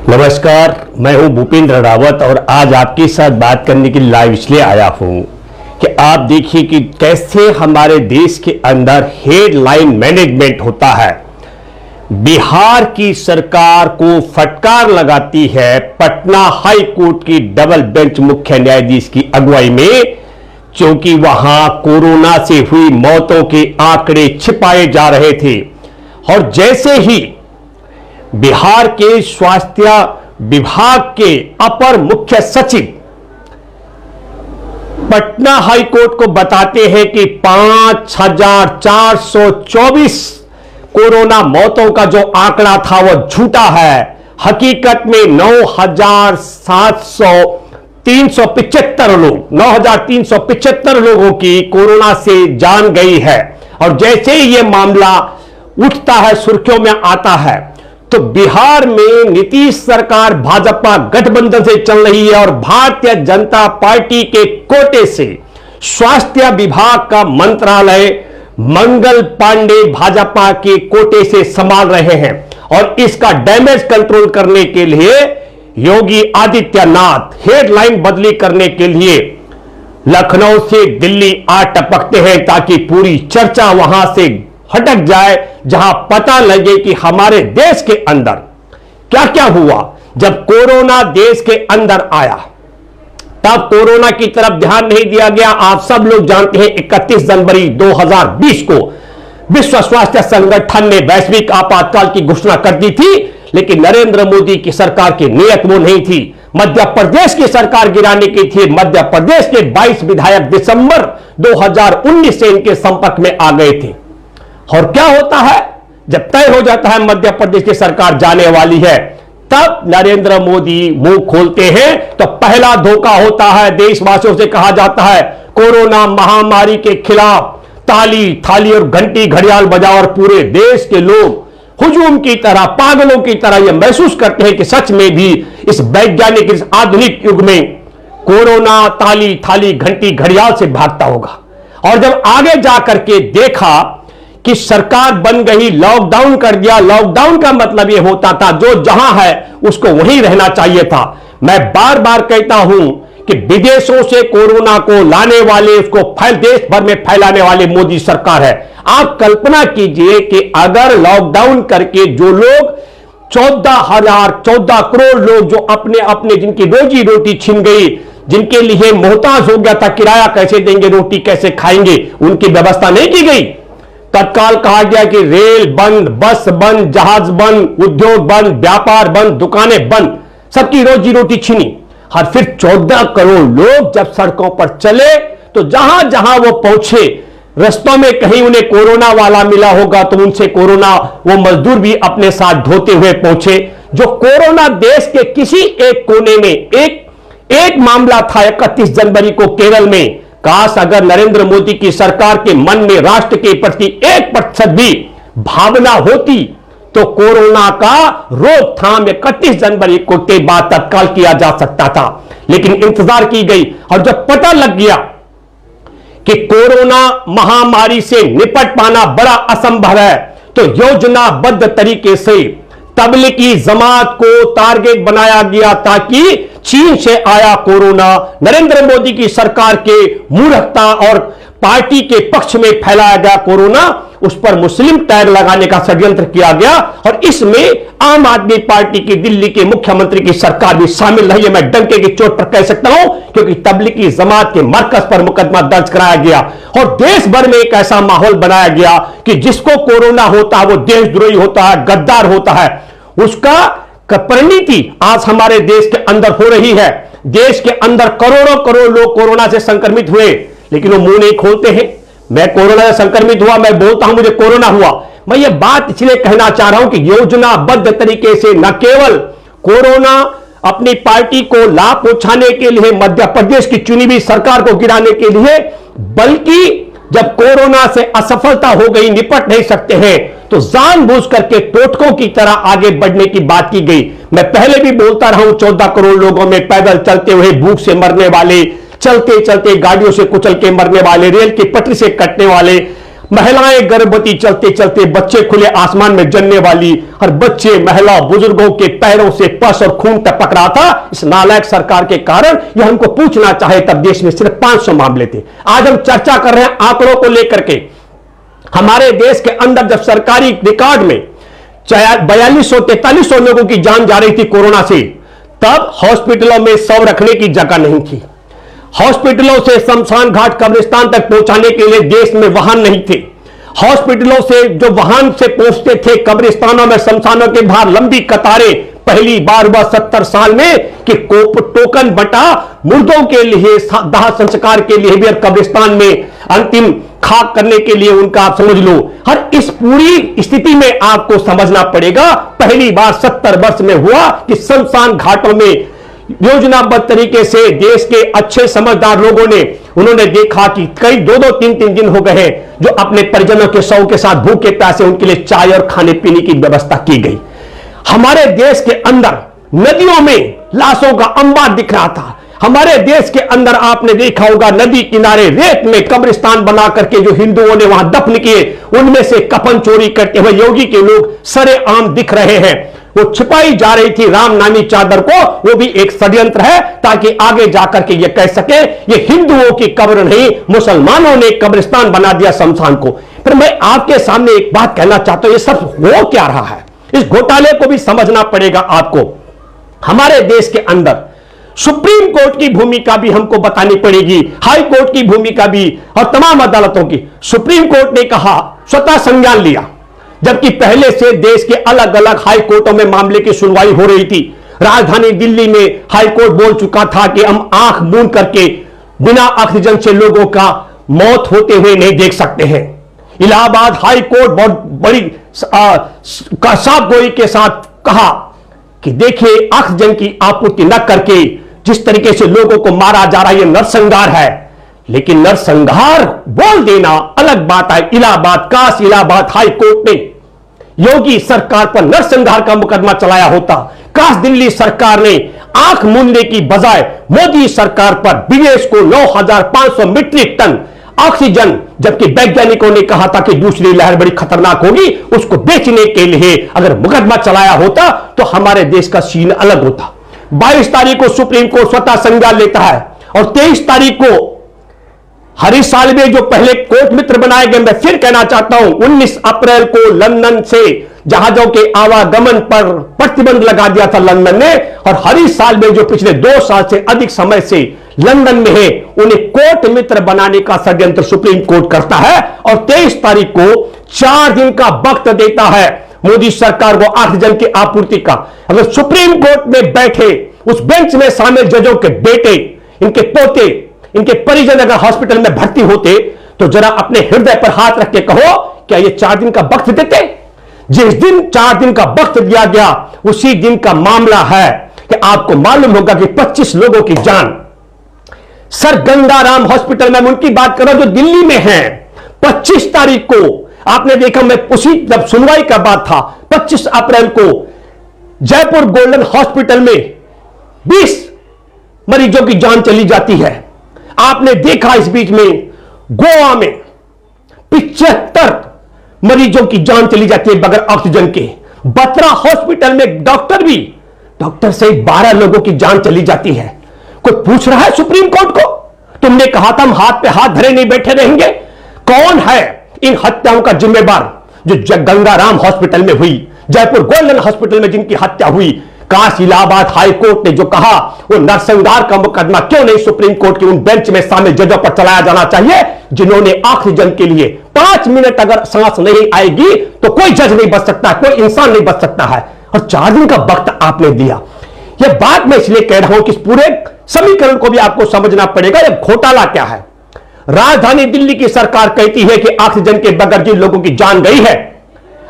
नमस्कार, मैं हूं भूपेंद्र रावत और आज आपके साथ बात करने के लिए लाइव इसलिए आया हूं कि आप देखिए कि कैसे हमारे देश के अंदर हेडलाइन मैनेजमेंट होता है। बिहार की सरकार को फटकार लगाती है पटना हाई कोर्ट की डबल बेंच मुख्य न्यायाधीश की अगुवाई में, क्योंकि वहां कोरोना से हुई मौतों के आंकड़े छिपाए जा रहे थे। और जैसे ही बिहार के स्वास्थ्य विभाग के अपर मुख्य सचिव पटना हाई कोर्ट को बताते हैं कि 5,424 कोरोना मौतों का जो आंकड़ा था वो झूठा है। हकीकत में 9,375 लोगों की कोरोना से जान गई है। और जैसे ही ये मामला उठता है, सुर्खियों में आता है, तो बिहार में नीतीश सरकार भाजपा गठबंधन से चल रही है और भारतीय जनता पार्टी के कोटे से स्वास्थ्य विभाग का मंत्रालय मंगल पांडे भाजपा के कोटे से संभाल रहे हैं। और इसका डैमेज कंट्रोल करने के लिए योगी आदित्यनाथ हेडलाइन बदली करने के लिए लखनऊ से दिल्ली आ टपकते हैं, ताकि पूरी चर्चा वहां से हटक जाए, जहां पता लगे कि हमारे देश के अंदर क्या क्या हुआ। जब कोरोना देश के अंदर आया तब कोरोना की तरफ ध्यान नहीं दिया गया। आप सब लोग जानते हैं 31 जनवरी 2020 को विश्व स्वास्थ्य संगठन ने वैश्विक आपातकाल की घोषणा कर दी थी, लेकिन नरेंद्र मोदी की सरकार की नीयत वो नहीं थी। मध्य प्रदेश की सरकार गिराने की थी। मध्य प्रदेश के 22 विधायक दिसंबर 2019 से इनके संपर्क में आ गए थे। और क्या होता है, जब तय हो जाता है मध्य प्रदेश की सरकार जाने वाली है, तब नरेंद्र मोदी मुंह खोलते हैं तो पहला धोखा होता है। देशवासियों से कहा जाता है कोरोना महामारी के खिलाफ ताली थाली और घंटी घड़ियाल बजाओ, और पूरे देश के लोग हुजूम की तरह, पागलों की तरह यह महसूस करते हैं कि सच में भी इस वैज्ञानिक, इस आधुनिक युग में कोरोना ताली थाली घंटी घड़ियाल से भागता होगा। और जब आगे जाकर के देखा कि सरकार बन गई, लॉकडाउन कर दिया। लॉकडाउन का मतलब यह होता था जो जहां है उसको वहीं रहना चाहिए था। मैं बार बार कहता हूं कि विदेशों से कोरोना को लाने वाले, उसको देश भर में फैलाने वाले मोदी सरकार है। आप कल्पना कीजिए कि अगर लॉकडाउन करके जो लोग 14 करोड़ लोग जो अपने अपने जिनकी रोजी रोटी छिन गई, जिनके लिए मोहताज हो गया था, किराया कैसे देंगे, रोटी कैसे खाएंगे, उनकी व्यवस्था नहीं की गई। तत्काल कहा गया कि रेल बंद, बस बंद, जहाज बंद, उद्योग बंद, व्यापार बंद, दुकानें बंद, सबकी रोजी रोटी छीनी। और फिर 14 करोड़ लोग जब सड़कों पर चले तो जहां जहां वो पहुंचे, रस्तों में कहीं उन्हें कोरोना वाला मिला होगा तो उनसे कोरोना वो मजदूर भी अपने साथ ढोते हुए पहुंचे। जो कोरोना देश के किसी एक कोने में एक मामला था 31 जनवरी को केरल में। काश अगर नरेंद्र मोदी की सरकार के मन में राष्ट्र के प्रति 1% भी भावना होती तो कोरोना का रोकथाम 31 जनवरी को के बाद तत्काल किया जा सकता था। लेकिन इंतजार की गई, और जब पता लग गया कि कोरोना महामारी से निपट पाना बड़ा असंभव है, तो योजनाबद्ध तरीके से तबलीगी जमात को टारगेट बनाया गया, ताकि चीन से आया कोरोना नरेंद्र मोदी की सरकार के मूर्खता और पार्टी के पक्ष में फैलाया गया कोरोना, उस पर मुस्लिम टैग लगाने का षड्यंत्र किया गया। और इसमें आम आदमी पार्टी की दिल्ली के मुख्यमंत्री की सरकार भी शामिल रही है। मैं डंके की चोट पर कह सकता हूं, क्योंकि तबलीगी जमात के मरकज पर मुकदमा दर्ज कराया गया और देश भर में एक ऐसा माहौल बनाया गया कि जिसको कोरोना होता है वो देशद्रोही होता है, गद्दार होता है। उसका परिणति आज हमारे देश के अंदर हो रही है। देश के अंदर करोड़ों करोड़ लोग कोरोना से संक्रमित हुए, लेकिन वो मुंह नहीं खोलते हैं। मैं कोरोना से संक्रमित हुआ, मैं बोलता हूं मुझे कोरोना हुआ। मैं ये बात इसलिए कहना चाह रहा हूं कि योजनाबद्ध तरीके से न केवल कोरोना अपनी पार्टी को लाभ पहुंचाने के लिए, मध्य प्रदेश की चुनी हुई सरकार को गिराने के लिए, बल्कि जब कोरोना से असफलता हो गई, निपट नहीं सकते हैं, तो जानबूझ करके टोटकों की तरह आगे बढ़ने की बात की गई। मैं पहले भी बोलता रहा हूं, 14 करोड़ लोगों में पैदल चलते हुए भूख से मरने वाले, चलते चलते गाड़ियों से कुचल के मरने वाले, रेल की पटरी से कटने वाले, महिलाएं गर्भवती चलते चलते बच्चे खुले आसमान में जन्ने वाली, हर बच्चे महिला बुजुर्गों के पैरों से पस और खून टपक रहा था इस नालायक सरकार के कारण। यह हमको पूछना चाहे तब देश में सिर्फ 500 मामले थे। आज हम चर्चा कर रहे हैं आंकड़ों को लेकर के। हमारे देश के अंदर जब सरकारी रिकॉर्ड में 4200-4300 लोगों की जान जा रही थी कोरोना से, तब हॉस्पिटलों में शव रखने की जगह नहीं थी। हॉस्पिटलों से शमशान घाट कब्रिस्तान तक पहुंचाने के लिए देश में वाहन नहीं थे। हॉस्पिटलों से जो वाहन से पहुंचते थे कब्रिस्तानों में, शमशानों के बाहर लंबी कतारें। पहली बार हुआ 70 साल में कि टोकन बटा मुर्दों के लिए, दाह संस्कार के लिए भी, और कब्रिस्तान में अंतिम खाक करने के लिए उनका, आप समझ लो। हर इस पूरी स्थिति में आपको समझना पड़ेगा, पहली बार 70 वर्ष में हुआ कि शमशान घाटों में योजनाबद्ध तरीके से देश के अच्छे समझदार लोगों ने, उन्होंने देखा कि कई 2-2, 3-3 दिन हो गए हैं जो अपने परिजनों के शव के साथ भूखे प्यासे उनके लिए चाय और खाने पीने की व्यवस्था की गई। हमारे देश के अंदर नदियों में लाशों का अंबार दिख रहा था। हमारे देश के अंदर आपने देखा होगा नदी किनारे रेत में कब्रिस्तान बना करके जो हिंदुओं ने वहां दफन किए, उनमें से कफन चोरी करते हुए योगी के लोग सरेआम दिख रहे हैं। वो छिपाई जा रही थी राम नामी चादर को, वो भी एक षड्यंत्र है ताकि आगे जाकर के ये कह सके ये हिंदुओं की कब्र नहीं, मुसलमानों ने कब्रिस्तान बना दिया शमशान को। फिर मैं आपके सामने एक बात कहना चाहता हूं, ये सब हो क्या रहा है, इस घोटाले को भी समझना पड़ेगा आपको। हमारे देश के अंदर सुप्रीम कोर्ट की भूमिका भी हमको बतानी पड़ेगी, हाई कोर्ट की भूमिका भी, और तमाम अदालतों की। सुप्रीम कोर्ट ने कहा, स्वतः संज्ञान लिया, जबकि पहले से देश के अलग अलग हाई कोर्टों में मामले की सुनवाई हो रही थी। राजधानी दिल्ली में हाई कोर्ट बोल चुका था कि हम आंख मूंद करके बिना ऑक्सीजन से लोगों का मौत होते हुए नहीं देख सकते हैं। इलाहाबाद हाई कोर्ट बहुत बड़ी साफ गोई के साथ कहा कि देखिए ऑक्सीजन की आपूर्ति न करके जिस तरीके से लोगों को मारा जा रहा है, यह नरसंहार है। लेकिन नरसंहार बोल देना अलग बात है। काश इलाहाबाद हाई कोर्ट ने योगी सरकार पर नरसंहार का मुकदमा चलाया होता। काश दिल्ली सरकार ने आंख मूंदने की बजाय मोदी सरकार पर विदेश को 9,500 मीट्रिक टन ऑक्सीजन, जबकि वैज्ञानिकों ने कहा था कि दूसरी लहर बड़ी खतरनाक होगी, उसको बेचने के लिए अगर मुकदमा चलाया होता तो हमारे देश का सीन अलग होता। 22 तारीख को सुप्रीम कोर्ट स्वतः संज्ञान लेता है और 23 तारीख को हरीश साल्वे जो पहले कोर्ट मित्र बनाए गए, मैं फिर कहना चाहता हूं, 19 अप्रैल को लंदन से जहाजों के आवागमन पर प्रतिबंध लगा दिया था लंदन ने, और हरीश साल्वे जो पिछले 2 साल से अधिक समय से लंदन में है, उन्हें कोर्ट मित्र बनाने का षड्यंत्र सुप्रीम कोर्ट करता है और 23 तारीख को 4 दिन का वक्त देता है मोदी सरकार को ऑक्सीजन की आपूर्ति का। अगर सुप्रीम कोर्ट में बैठे उस बेंच में शामिल जजों के बेटे, इनके पोते, इनके परिजन अगर हॉस्पिटल में भर्ती होते तो जरा अपने हृदय पर हाथ रख के कहो, क्या ये 4 दिन का वक्त देते? जिस दिन 4 दिन का वक्त दिया गया उसी दिन का मामला है कि आपको मालूम होगा कि 25 लोगों की जान सर गंगाराम हॉस्पिटल में, उनकी बात कर रहा हूं जो दिल्ली में है। 25 तारीख को आपने देखा, मैं उसी जब सुनवाई का बात था, 25 अप्रैल को जयपुर गोल्डन हॉस्पिटल में 20 मरीजों की जान चली जाती है। आपने देखा इस बीच में गोवा में 75 मरीजों की जान चली जाती है बगैर ऑक्सीजन के। बत्रा हॉस्पिटल में डॉक्टर से 12 लोगों की जान चली जाती है। कोई पूछ रहा है सुप्रीम कोर्ट को? तुमने कहा था हम हाथ पे हाथ धरे नहीं बैठे रहेंगे। कौन है इन हत्याओं का जिम्मेदार जो गंगाराम हॉस्पिटल में हुई, जयपुर गोल्डन हॉस्पिटल में जिनकी हत्या हुई? काश इलाहाबाद हाई कोर्ट ने जो कहा वो नरसंहार का मुकदमा क्यों नहीं सुप्रीम कोर्ट की उन बेंच में शामिल जजों पर चलाया जाना चाहिए, जिन्होंने ऑक्सीजन के लिए 5 मिनट अगर सांस नहीं आएगी तो कोई जज नहीं बच सकता, कोई इंसान नहीं बच सकता है, और 4 दिन का वक्त आपने दिया। यह बात मैं इसलिए कह रहा हूं कि इस पूरे समीकरण को भी आपको समझना पड़ेगा। यह घोटाला क्या है? राजधानी दिल्ली की सरकार कहती है कि ऑक्सीजन के बगैर जिन लोगों की जान गई है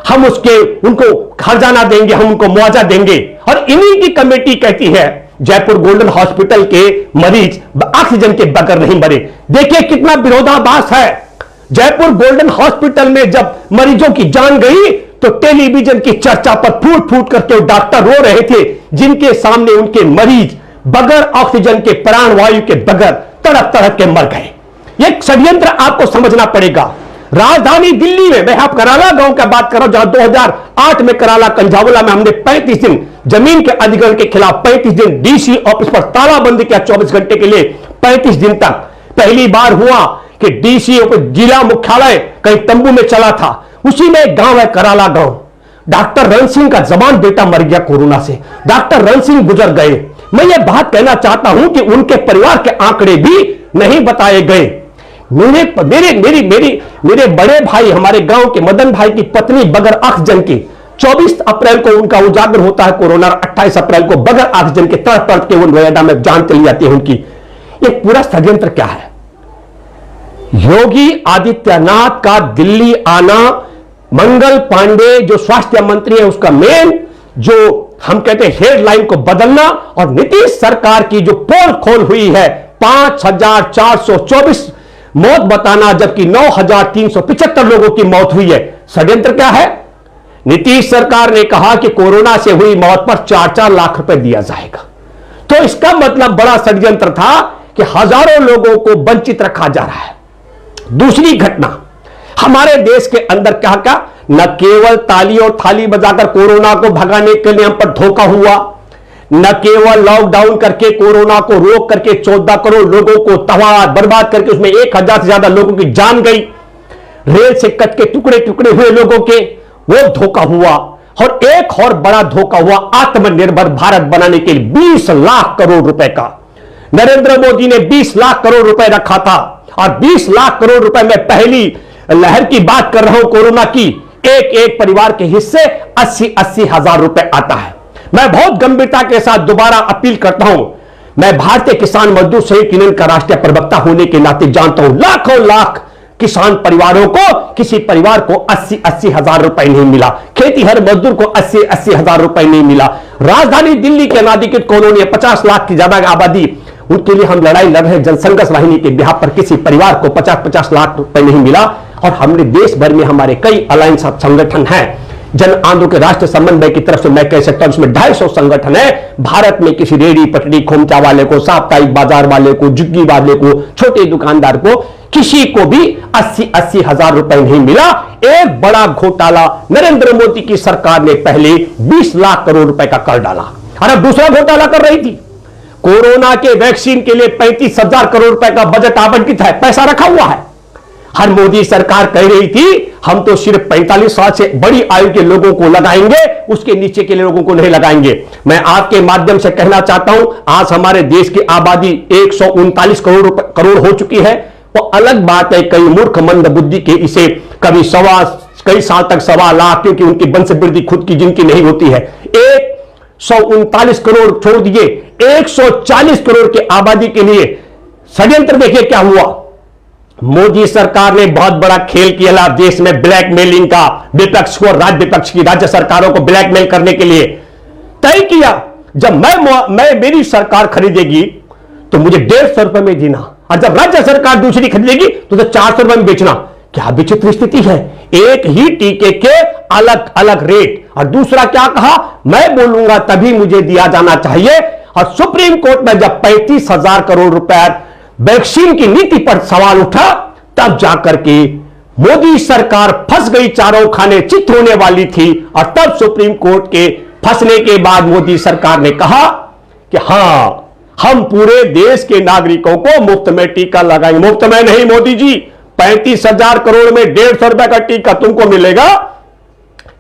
हम उनको खजाना देंगे, हम उनको मुआवजा देंगे, और इन्हीं की कमेटी कहती है जयपुर गोल्डन हॉस्पिटल के मरीज ऑक्सीजन के बगैर नहीं मरे। देखिए कितना विरोधाभास है। जयपुर गोल्डन हॉस्पिटल में जब मरीजों की जान गई तो टेलीविजन की चर्चा पर फूट फूट करके डॉक्टर रो रहे थे, जिनके सामने उनके मरीज बगैर ऑक्सीजन के, प्राणवायु के बगैर तड़प तड़प के मर गए। यह षड्यंत्र आपको समझना पड़ेगा। राजधानी दिल्ली में, मैं आप कराला गांव का बात कर रहा हूं, जहां 2008 में कराला कंझावला में हमने 35 दिन जमीन के अधिग्रहण के खिलाफ 35 दिन डीसी ऑफिस पर तालाबंदी किया 24 घंटे के लिए 35 दिन तक। पहली बार हुआ कि डीसी जिला मुख्यालय कहीं तंबू में चला था। उसी में एक गांव है कराला गांव, डॉक्टर रण सिंह का जवान बेटा मर गया कोरोना से, डॉक्टर रण सिंह गुजर गए। मैं ये बात कहना चाहता हूं कि उनके परिवार के आंकड़े भी नहीं बताए गए। मेरे बड़े भाई, हमारे गांव के मदन भाई की पत्नी बगैर ऑक्सीजन की 24 अप्रैल को उनका उजागर होता है कोरोना, 28 अप्रैल को बगैर ऑक्सीजन के तड़प तड़प के वो नोएडा में जान चली जाती है उनकी। ये पूरा षड्यंत्र क्या है? योगी आदित्यनाथ का दिल्ली आना, मंगल पांडे जो स्वास्थ्य मंत्री है उसका मेन जो हम कहते हैं हेडलाइन को बदलना, और नीतीश सरकार की जो पोल खोल हुई है 5424 मौत बताना, जबकि 9375 लोगों की मौत हुई है। षड्यंत्र क्या है? नीतीश सरकार ने कहा कि कोरोना से हुई मौत पर 4-4 लाख रुपए दिया जाएगा, तो इसका मतलब बड़ा षड्यंत्र था कि हजारों लोगों को वंचित रखा जा रहा है। दूसरी घटना हमारे देश के अंदर क्या क्या, न केवल ताली और थाली बजाकर कोरोना को भगाने के लिए हम पर धोखा हुआ, न केवल लॉकडाउन करके कोरोना को रोक करके 14 करोड़ लोगों को तबाह बर्बाद करके उसमें 1000 से ज्यादा लोगों की जान गई, रेल से कट के टुकड़े टुकड़े हुए लोगों के वो धोखा हुआ, और एक और बड़ा धोखा हुआ आत्मनिर्भर भारत बनाने के लिए 20 लाख करोड़ रुपए का। नरेंद्र मोदी ने 20 लाख करोड़ रुपए रखा था, और 20 लाख करोड़ रुपए में पहली लहर की बात कर रहा हूं कोरोना की, एक एक परिवार के हिस्से 80-80 हजार रुपए आता है। मैं बहुत गंभीरता के साथ दोबारा अपील करता हूं, मैं भारतीय किसान मजदूर संयुक्त यूनियन का राष्ट्रीय प्रवक्ता होने के नाते जानता हूं लाखों लाख किसान परिवारों को, किसी परिवार को 80-80 हजार रुपए नहीं मिला, खेती हर मजदूर को 80-80 हजार रुपए नहीं मिला। राजधानी दिल्ली के अनाधिकृत कॉलोनी 50 लाख की ज्यादा आबादी, उनके लिए हम लड़ाई लड़ रहे जनसंघर्ष वाहिनी के बिहार पर किसी परिवार को 50-50 लाख रुपए नहीं मिला। और हमने देश भर में हमारे कई अलायंस संगठन हैं, जन आंदोलन के राष्ट्रीय समन्वय की तरफ से मैं कह सकता हूं उसमें 250 संगठन है। भारत में किसी रेडी पटरी खोमचा वाले को, साप्ताहिक बाजार वाले को, झुग्गी वाले को, छोटे दुकानदार को, किसी को भी 80-80 हजार रुपए नहीं मिला। एक बड़ा घोटाला नरेंद्र मोदी की सरकार ने पहले 20 लाख करोड़ रुपए का कर डाला, और अब दूसरा घोटाला कर रही थी। कोरोना के वैक्सीन के लिए 35,000 करोड़ रुपए का बजट आवंटित है, पैसा रखा हुआ है। हर मोदी सरकार कह रही थी हम तो सिर्फ 45 साल से बड़ी आयु के लोगों को लगाएंगे, उसके नीचे के लोगों को नहीं लगाएंगे। मैं आपके माध्यम से कहना चाहता हूं, आज हमारे देश की आबादी 139 करोड़ हो चुकी है। वो अलग बात है, कई मूर्ख मंद बुद्धि के इसे कई साल तक 1.25 लाख, क्योंकि उनकी वंशवृद्धि खुद की जिनकी नहीं होती है। 139 करोड़ छोड़ दिए, 140 करोड़ की आबादी के लिए षड्यंत्र देखिए क्या हुआ। मोदी सरकार ने बहुत बड़ा खेल किया देश में ब्लैकमेलिंग का, विपक्ष को, राज्य विपक्ष की राज्य सरकारों को ब्लैकमेल करने के लिए तय किया। जब मैं मेरी सरकार खरीदेगी तो मुझे 150 रुपए में देना, और जब राज्य सरकार दूसरी खरीदेगी तो 400 रुपए में बेचना। क्या विचित्र स्थिति है, एक ही टीके के अलग अलग रेट। और दूसरा क्या कहा, मैं बोलूंगा तभी मुझे दिया जाना चाहिए। और सुप्रीम कोर्ट में जब 35,000 करोड़ रुपए वैक्सीन की नीति पर सवाल उठा, तब जाकर के मोदी सरकार फंस गई, चारों खाने चित होने वाली थी। और तब सुप्रीम कोर्ट के फंसने के बाद मोदी सरकार ने कहा कि हां, हम पूरे देश के नागरिकों को मुफ्त में टीका लगाएंगे। मुफ्त में नहीं मोदी जी, 35,000 करोड़ में 150 रुपए का टीका तुमको मिलेगा।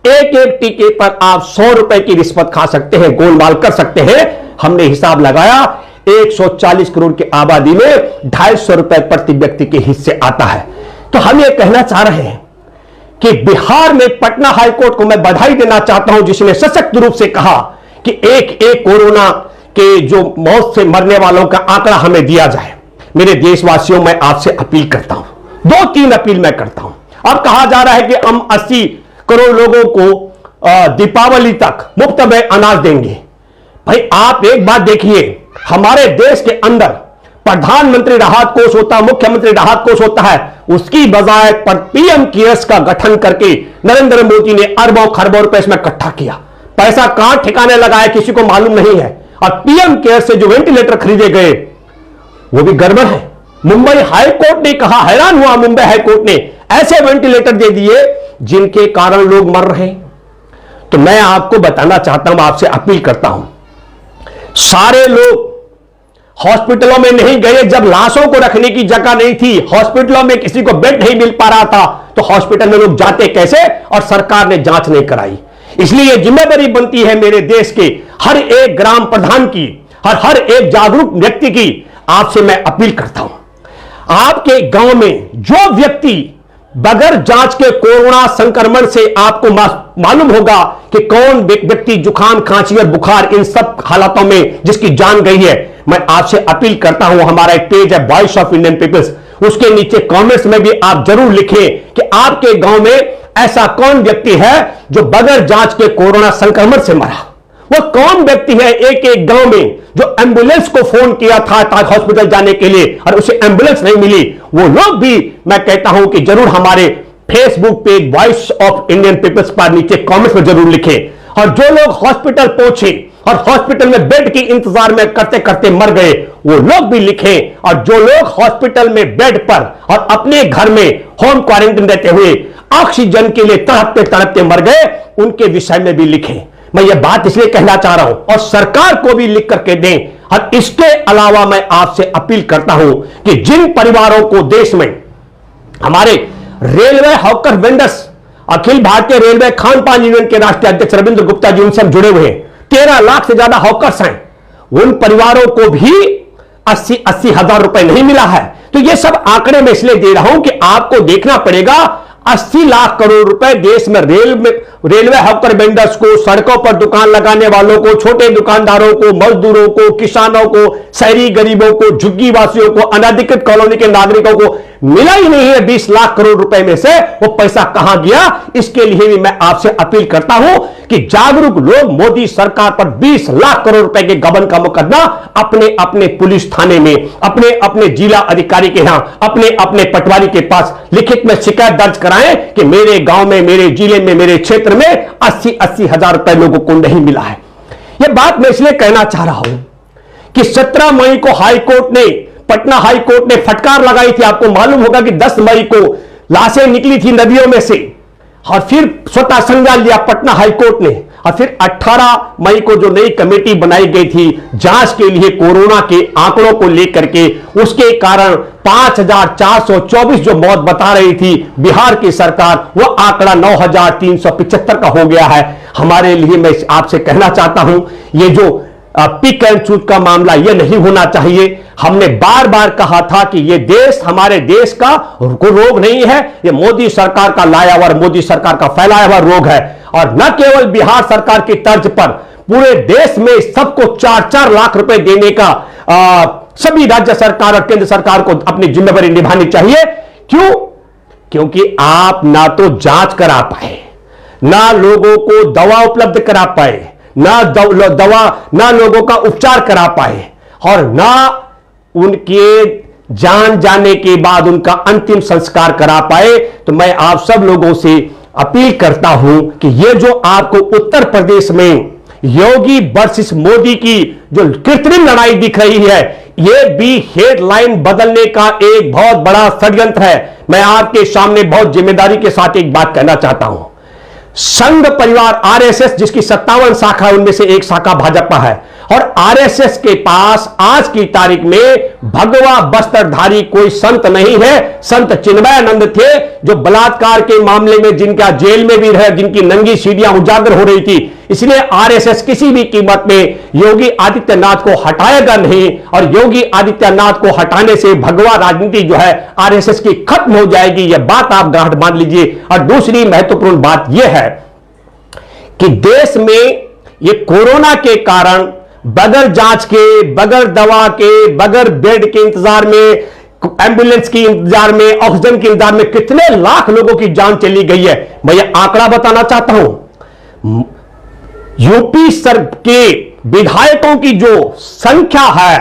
एक एक टीके पर आप 100 रुपए की रिश्वत खा सकते हैं, गोलमाल कर सकते हैं। हमने हिसाब लगाया, 140 करोड़ की आबादी में 250 रुपए प्रति व्यक्ति के हिस्से आता है। तो हम ये कहना चाह रहे हैं कि बिहार में पटना हाईकोर्ट को मैं बधाई देना चाहता हूं, जिसने सशक्त रूप से कहा कि एक एक कोरोना के जो मौत से मरने वालों का आंकड़ा हमें दिया जाए। मेरे देशवासियों, मैं आपसे अपील करता हूं, 2-3 अपील मैं करता हूं। अब कहा जा रहा है कि हम 80 करोड़ लोगों को दीपावली तक मुफ्त में अनाज देंगे। भाई आप एक बात देखिए, हमारे देश के अंदर प्रधानमंत्री राहत कोष होता है, मुख्यमंत्री राहत कोष होता है, उसकी बजाय पर पीएम केयर्स का गठन करके नरेंद्र मोदी ने अरबों खरबों रुपए इसमें इकट्ठा किया। पैसा कहां ठिकाने लगाया किसी को मालूम नहीं है। और पीएम केयर से जो वेंटिलेटर खरीदे गए वो भी गड़बड़ है। मुंबई हाई कोर्ट ने कहा, हैरान हुआ मुंबई हाई कोर्ट ने, ऐसे वेंटिलेटर दे दिए जिनके कारण लोग मर रहे हैं। तो मैं आपको बताना चाहता हूं, आपसे अपील करता हूं, सारे लोग हॉस्पिटलों में नहीं गए जब लाशों को रखने की जगह नहीं थी, हॉस्पिटलों में किसी को बेड नहीं मिल पा रहा था, तो हॉस्पिटल में लोग जाते कैसे, और सरकार ने जांच नहीं कराई। इसलिए जिम्मेदारी बनती है मेरे देश के हर एक ग्राम प्रधान की, हर एक जागरूक व्यक्ति की। आपसे मैं अपील करता हूं, आपके गांव में जो व्यक्ति बगैर जांच के कोरोना संक्रमण से, आपको मालूम होगा कि कौन व्यक्ति जुकाम, खांसी और बुखार इन सब हालातों में जिसकी जान गई है, मैं आपसे अपील करता हूं, हमारा एक पेज है वॉइस ऑफ इंडियन पीपल्स, उसके नीचे कमेंट्स में भी आप जरूर लिखें कि आपके गांव में ऐसा कौन व्यक्ति है जो बगैर जांच के कोरोना संक्रमण से मरा। वो कौन व्यक्ति है एक एक गांव में जो एम्बुलेंस को फोन किया था हॉस्पिटल जाने के लिए और उसे एम्बुलेंस नहीं मिली। वो लोग भी मैं कहता हूं कि जरूर हमारे Facebook page Voice of Indian Peoples पर नीचे कमेंट्स में जरूर लिखें। और जो लोग हॉस्पिटल पहुंचे और हॉस्पिटल में बेड के इंतजार में करते करते मर गए, वो लोग भी लिखें। और जो लोग हॉस्पिटल में बेड पर और अपने घर में होम क्वारंटाइन रहते हुए ऑक्सीजन के लिए तड़पते तड़पते मर गए, उनके विषय में भी लिखें। मैं ये बात इसलिए कहना चाह रहा हूं, और सरकार को भी लिख करके दें। और इसके अलावा मैं आपसे अपील करता हूं कि जिन परिवारों को देश में हमारे railway hawker vendors, Akhil Bharatiya railway Khan पान यूनियन के राष्ट्रीय अध्यक्ष रविंद्र गुप्ता जी उनसे जुड़े हुए हैं, 13 लाख से ज्यादा हॉकर्स हैं, उन परिवारों को भी 80 हजार रुपए नहीं मिला है। तो ये सब आंकड़े मैं इसलिए दे रहा हूं कि आपको देखना पड़ेगा 80 लाख करोड़ रुपए देश में रेलवे हॉकर वेंडर्स को, सड़कों पर दुकान लगाने वालों को, छोटे दुकानदारों को, मजदूरों को, किसानों को, शहरी गरीबों को, झुग्गी वासियों को, अनाधिकृत कॉलोनी के नागरिकों को मिला ही नहीं है 20 लाख करोड़ रुपए में से। वो पैसा कहां गया, इसके लिए भी मैं आपसे अपील करता हूं कि जागरूक लोग मोदी सरकार पर 20 लाख करोड़ रुपए के गबन का मुकदमा अपने अपने पुलिस थाने में, अपने अपने जिला अधिकारी के यहां, अपने अपने पटवारी के पास लिखित में शिकायत दर्ज कराएं कि मेरे गांव में, मेरे जिले में, मेरे क्षेत्र में 80 हजार रुपए लोगों को नहीं मिला है। यह बात मैं इसलिए कहना चाह रहा हूं कि 17 मई को हाईकोर्ट ने, पटना हाईकोर्ट ने फटकार लगाई थी। आपको मालूम होगा कि 10 मई को लाशें निकली थी नदियों में से, और फिर स्वतः संज्ञान लिया पटना हाईकोर्ट ने। और फिर 18 मई को जो नई कमेटी बनाई गई थी जांच के लिए कोरोना के आंकड़ों को लेकर के, उसके कारण 5424 जो मौत बता रही थी बिहार की सरकार, वो आंकड़ा 9375 का हो गया है। हमारे लिए मैं आपसे कहना चाहता हूं, ये जो पिक एंड चूज का मामला ये नहीं होना चाहिए। हमने बार बार कहा था कि ये देश हमारे देश का रोग नहीं है, ये मोदी सरकार का लाया हुआ, मोदी सरकार का फैलाया हुआ रोग है। और न केवल बिहार सरकार की तर्ज पर पूरे देश में सबको 4-4 लाख रुपए देने का सभी राज्य सरकार और केंद्र सरकार को अपनी जिम्मेदारी निभानी चाहिए। क्यों? क्योंकि आप ना तो जांच करा पाए, ना लोगों को दवा उपलब्ध करा पाए, ना लोगों का उपचार करा पाए, और ना उनके जान जाने के बाद उनका अंतिम संस्कार करा पाए। तो मैं आप सब लोगों से अपील करता हूं कि ये जो आपको उत्तर प्रदेश में योगी वर्सेस मोदी की जो कृत्रिम लड़ाई दिख रही है, ये भी हेडलाइन बदलने का एक बहुत बड़ा षड्यंत्र है। मैं आपके सामने बहुत जिम्मेदारी के साथ एक बात कहना चाहता हूं। संघ परिवार आरएसएस, जिसकी 57 शाखा है, उनमें से एक शाखा भाजपा है, और आरएसएस के पास आज की तारीख में भगवा वस्त्रधारी कोई संत नहीं है। संत चिन्मयानंद थे जो बलात्कार के मामले में जिनका जेल में भी रहे, जिनकी नंगी सीढ़ियां उजागर हो रही थी। इसलिए आरएसएस किसी भी कीमत में योगी आदित्यनाथ को हटाएगा नहीं, और योगी आदित्यनाथ को हटाने से भगवा राजनीति जो है आरएसएस की खत्म हो जाएगी। यह बात आप गांठ बांध लीजिए। और दूसरी महत्वपूर्ण बात यह है कि देश में ये कोरोना के कारण बगैर जांच के, बगैर दवा के, बगैर बेड के इंतजार में, एम्बुलेंस की इंतजार में, ऑक्सीजन के इंतजार में कितने लाख लोगों की जान चली गई है। मैं ये आंकड़ा बताना चाहता हूं। यूपी सर के विधायकों की जो संख्या है,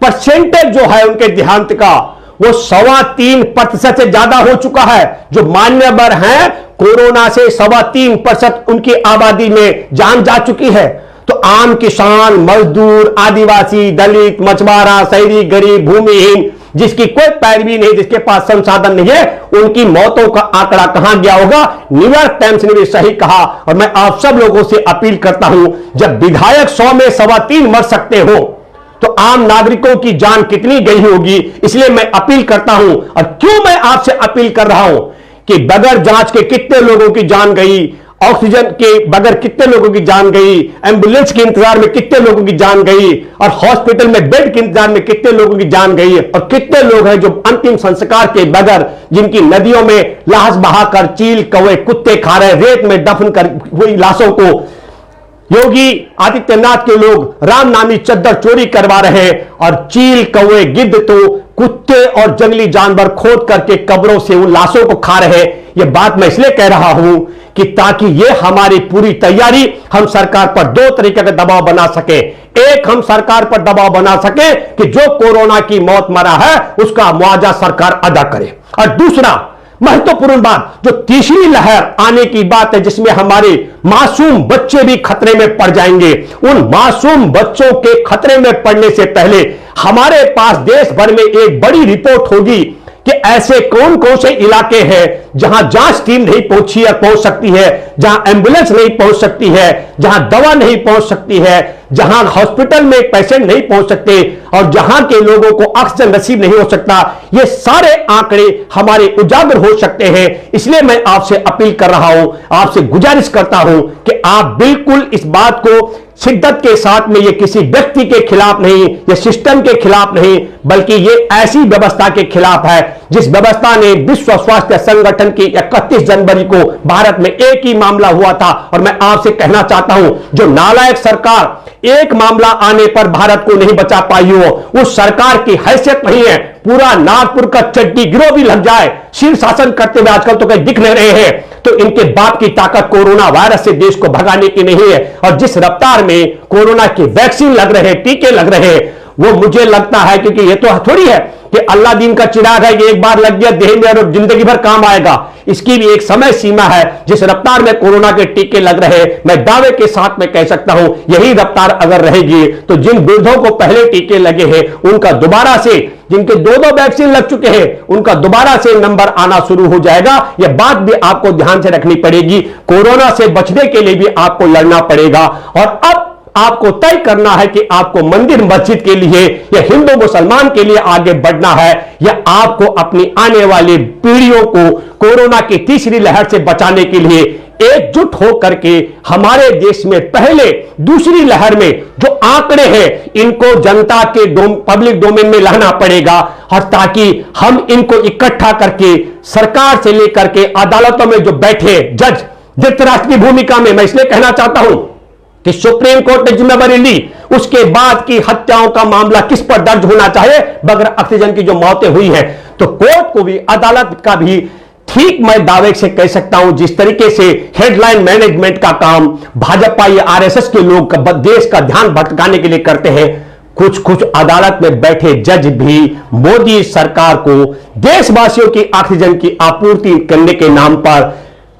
परसेंटेज जो है उनके देहांत का, वो 3.25% से ज्यादा हो चुका है। जो मान्यवर हैं कोरोना से 3.25% उनकी आबादी में जान जा चुकी है। तो आम किसान, मजदूर, आदिवासी, दलित, मछुआरा, शहरी, गरीब, भूमिहीन, जिसकी कोई पैरवी नहीं, जिसके पास संसाधन नहीं है, उनकी मौतों का आंकड़ा कहां गया होगा। न्यूयॉर्क टाइम्स ने भी सही कहा। और मैं आप सब लोगों से अपील करता हूं, जब विधायक 100 में 3.25 मर सकते हो तो आम नागरिकों की जान कितनी गई होगी। इसलिए मैं अपील करता हूं, और क्यों मैं आपसे अपील कर रहा हूं कि बगैर जांच के कितने लोगों की जान गई, ऑक्सीजन के बगैर कितने लोगों की जान गई, एम्बुलेंस के इंतजार में कितने लोगों की जान गई, और हॉस्पिटल में बेड के इंतजार में कितने लोगों की जान गई, और कितने लोग हैं जो अंतिम संस्कार के बगैर, जिनकी नदियों में लाश बहाकर चील कौवे कुत्ते खा रहे, रेत में दफन कर हुई लाशों को योगी आदित्यनाथ के लोग राम नामी चद्दर चोरी करवा रहे हैं, और चील कौवे गिद्ध तो कुत्ते और जंगली जानवर खोद करके कब्रों से उन लाशों को खा रहे हैं। यह बात मैं इसलिए कह रहा हूं कि ताकि यह हमारी पूरी तैयारी, हम सरकार पर 2 तरीके का दबाव बना सके। एक, हम सरकार पर दबाव बना सके कि जो कोरोना की मौत मरा है उसका मुआवजा सरकार अदा करे। और दूसरा महत्वपूर्ण बात, जो तीसरी लहर आने की बात है, जिसमें हमारे मासूम बच्चे भी खतरे में पड़ जाएंगे, उन मासूम बच्चों के खतरे में पड़ने से पहले हमारे पास देश भर में एक बड़ी रिपोर्ट होगी कि ऐसे कौन कौन से इलाके हैं जहां जांच टीम नहीं पहुंची या पहुंच सकती है, जहां एम्बुलेंस नहीं पहुंच सकती है, जहां दवा नहीं पहुंच सकती है, जहां हॉस्पिटल में पेशेंट नहीं पहुंच सकते, और जहां के लोगों को ऑक्सीजन नसीब नहीं हो सकता। ये सारे आंकड़े हमारे उजागर हो सकते हैं। इसलिए मैं आपसे अपील कर रहा हूं, आपसे गुजारिश करता हूं कि आप बिल्कुल इस बात को शिद्दत के साथ में, ये किसी व्यक्ति के खिलाफ नहीं, ये सिस्टम के खिलाफ नहीं, बल्कि ये ऐसी व्यवस्था के खिलाफ है जिस व्यवस्था ने विश्व स्वास्थ्य संगठन की 31 जनवरी को भारत में एक ही मामला हुआ था। और मैं आपसे कहना चाहता हूं, जो नालायक सरकार एक मामला आने पर भारत को नहीं बचा पाई हो, उस सरकार की हैसियत नहीं है। पूरा नागपुर का चड्डी गिरोह भी लग जाए, शीर्ष शासन करते हुए आजकल तो कहीं दिख नहीं रहे हैं, तो इनके बाप की ताकत कोरोना वायरस से देश को भगाने की नहीं है। और जिस रफ्तार में कोरोना की वैक्सीन लग रहे हैं, टीके लग रहे हैं, वो मुझे लगता है, क्योंकि ये तो थोड़ी है कि अल्लाह दीन का चिराग है कि एक बार लग गया देह में और जिंदगी भर काम आएगा। इसकी भी एक समय सीमा है। जिस रफ्तार में कोरोना के टीके लग रहे हैं, मैं दावे के साथ में कह सकता हूं, यही रफ्तार अगर रहेगी तो जिन वृद्धों को पहले टीके लगे हैं, उनका दोबारा से, जिनके 2 वैक्सीन लग चुके हैं, उनका दोबारा से नंबर आना शुरू हो जाएगा। यह बात भी आपको ध्यान से रखनी पड़ेगी। कोरोना से बचने के लिए भी आपको लड़ना पड़ेगा। और अब आपको तय करना है कि आपको मंदिर मस्जिद के लिए या हिंदू मुसलमान के लिए आगे बढ़ना है, या आपको अपनी आने वाली पीढ़ियों को कोरोना की तीसरी लहर से बचाने के लिए एकजुट होकर के हमारे देश में पहले दूसरी लहर में जो आंकड़े हैं, इनको जनता के पब्लिक डोमेन में लाना पड़ेगा। और ताकि हम इनको इकट्ठा करके सरकार से लेकर के अदालतों में जो बैठे जज, धृतराष्ट्र की भूमिका में, मैं इसलिए कहना चाहता हूं कि सुप्रीम कोर्ट ने जिम्मेदारी ली, उसके बाद की हत्याओं का मामला किस पर दर्ज होना चाहिए, बगैर ऑक्सीजन की जो मौतें हुई हैं, तो कोर्ट को भी, अदालत का भी, ठीक मैं दावे से कह सकता हूं, जिस तरीके से हेडलाइन मैनेजमेंट का काम भाजपा या आरएसएस के लोग देश का ध्यान भटकाने के लिए करते हैं, कुछ कुछ अदालत में बैठे जज भी मोदी सरकार को देशवासियों की ऑक्सीजन की आपूर्ति करने के नाम पर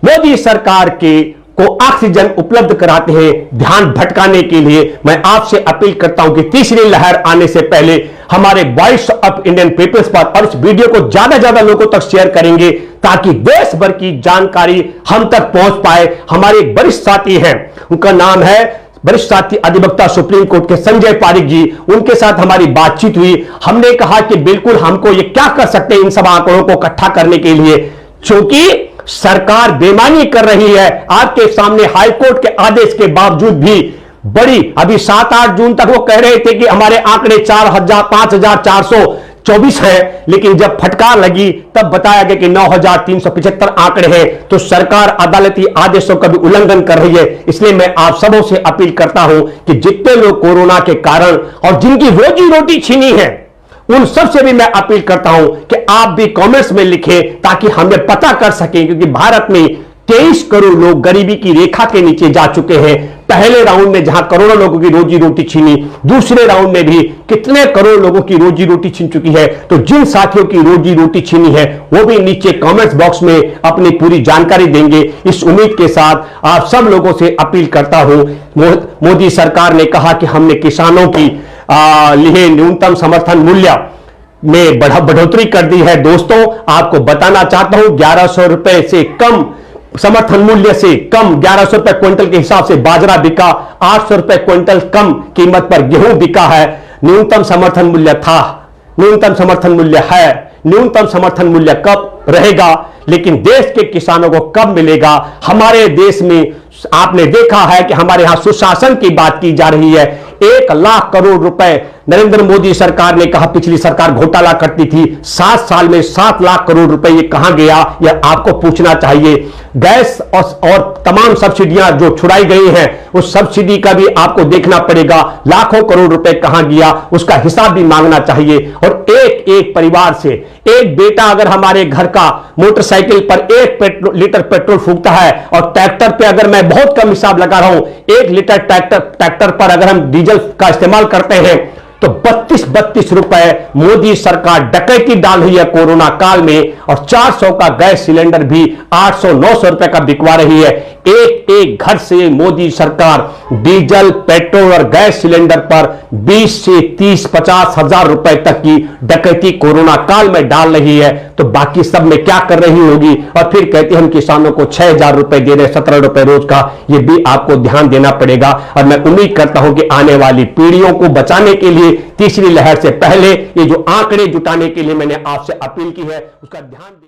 मोदी सरकार के को ऑक्सीजन उपलब्ध कराते हैं, ध्यान भटकाने के लिए। मैं आपसे अपील करता हूं कि तीसरी लहर आने से पहले हमारे वॉइस ऑफ इंडियन पीपल्स पर, और इस वीडियो को ज्यादा ज्यादा लोगों तक शेयर करेंगे ताकि देश भर की जानकारी हम तक पहुंच पाए। हमारे एक वरिष्ठ साथी हैं, उनका नाम है वरिष्ठ साथी अधिवक्ता सुप्रीम कोर्ट के संजय पारिक जी, उनके साथ हमारी बातचीत हुई। हमने कहा कि बिल्कुल हमको ये क्या कर सकते हैं इन सब आंकड़ों को इकट्ठा करने के लिए, क्योंकि सरकार बेईमानी कर रही है। आपके सामने हाईकोर्ट के आदेश के बावजूद भी बड़ी, अभी 7-8 जून तक वो कह रहे थे कि हमारे आंकड़े 5424 है, लेकिन जब फटकार लगी तब बताया गया कि 9375 आंकड़े हैं। तो सरकार अदालती आदेशों का भी उल्लंघन कर रही है। इसलिए मैं आप सबों से अपील करता हूं कि जितने लोग कोरोना के कारण और जिनकी रोजी रोटी छीनी है, उन सब से भी मैं अपील करता हूं कि आप भी कमेंट्स में लिखें ताकि हमें पता कर सकें, क्योंकि भारत में 23 करोड़ लोग गरीबी की रेखा के नीचे जा चुके हैं। पहले राउंड में जहां करोड़ों लोगों की रोजी रोटी छीनी, दूसरे राउंड में भी कितने करोड़ लोगों की रोजी रोटी छीन चुकी है। तो जिन साथियों की रोजी रोटी छीनी है वो भी नीचे कमेंट्स बॉक्स में अपनी पूरी जानकारी देंगे। इस उम्मीद के साथ आप सब लोगों से अपील करता हूं, मोदी सरकार ने कहा कि हमने किसानों की लिए न्यूनतम समर्थन मूल्य में बढ़ोतरी कर दी है। दोस्तों, आपको बताना चाहता हूं 1100 रुपए से कम समर्थन मूल्य से कम 1100 रुपए क्विंटल के हिसाब से बाजरा बिका, 800 रुपए क्विंटल कम कीमत पर गेहूं बिका है। न्यूनतम समर्थन मूल्य था, न्यूनतम समर्थन मूल्य है, न्यूनतम समर्थन मूल्य कब रहेगा, लेकिन देश के किसानों को कब मिलेगा? हमारे देश में आपने देखा है कि हमारे यहां सुशासन की बात की जा रही है। 1 लाख करोड़ रुपए नरेंद्र मोदी सरकार ने कहा पिछली सरकार घोटाला करती थी, 7 साल में 7 लाख करोड़ रुपए ये कहां गया, यह आपको पूछना चाहिए। गैस और तमाम सब्सिडियां जो छुड़ाई गई हैं, उस सब्सिडी का भी आपको देखना पड़ेगा, लाखों करोड़ रुपए कहां गया, उसका हिसाब भी मांगना चाहिए। और एक एक परिवार से एक बेटा अगर हमारे घर का मोटरसाइकिल पर 1 लीटर पेट्रोल फूकता है, और ट्रैक्टर पे अगर मैं बहुत कम हिसाब लगा रहा हूं, 1 लीटर ट्रैक्टर पर अगर हम डीजल का इस्तेमाल करते हैं तो 32 रुपए मोदी सरकार डकैती डाल रही है कोरोना काल में। और 400 का गैस सिलेंडर भी 800-900 रुपए का बिकवा रही है। एक एक घर से मोदी सरकार डीजल, पेट्रोल और गैस सिलेंडर पर 20 से 30-50 हजार रुपए तक की डकैती कोरोना काल में डाल रही है। तो बाकी सब में क्या कर रही होगी? और फिर कहती हम किसानों को 6000 रुपए दे रहे, 17 रुपए रोज का। यह भी आपको ध्यान देना पड़ेगा। और मैं उम्मीद करता हूं कि आने वाली पीढ़ियों को बचाने के लिए तीसरी लहर से पहले ये जो आंकड़े जुटाने के लिए मैंने आपसे अपील की है, उसका ध्यान